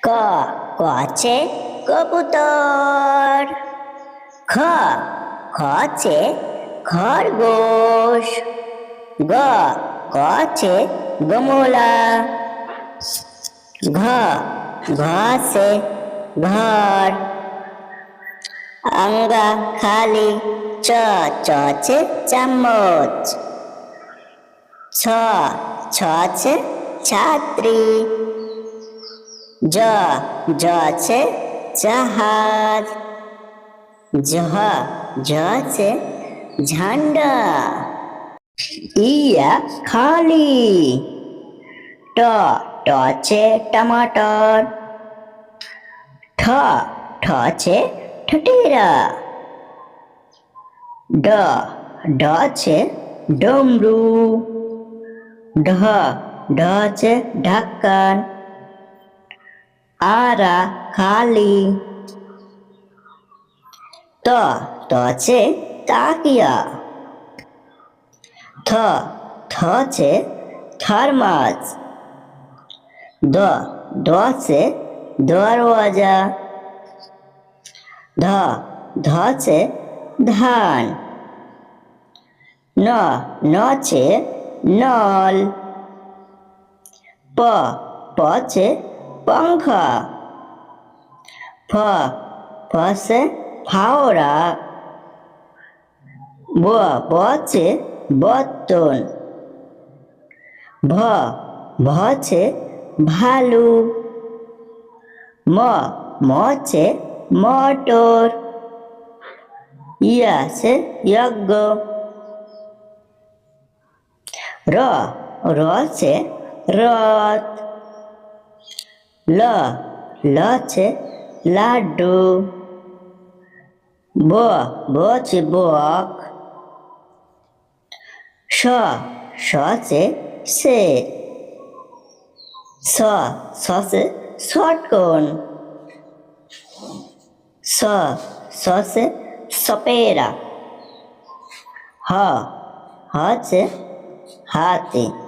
ক আছে কবুতর। খ আছে খরগোশ। গ আছে গমলা। ঘ আছে ঘর। আঙ্গা খালি। চ আছে চামচ। ছ আছে ছাত্রী। জ আছে জাহাজ। ঝ আছে ঝান্ডা। ইয়া খালি। ট আছে টমাটর। ঠ আছে ঠটেরা। ড আছে ডমরু। ঢ আছে ঢাকান। আরা খালি। ত আছে তাকিয়া। থ আছে থার্মাস। দ আছে দরওয়াজা। ধ আছে ধান। ন আছে নল। প আছে पंखा। फ আছে ফাওড়া। ব আছে বর্তন। ভ আছে ভালু। ম আছে মটর। ইয়া আছে যজ্ঞ। র আছে রথ। ল আছে লাড্ডু। ব আছে বক। স আছে শের। স আছে শটগন। স আছে সপেরা। হ আছে হাতি।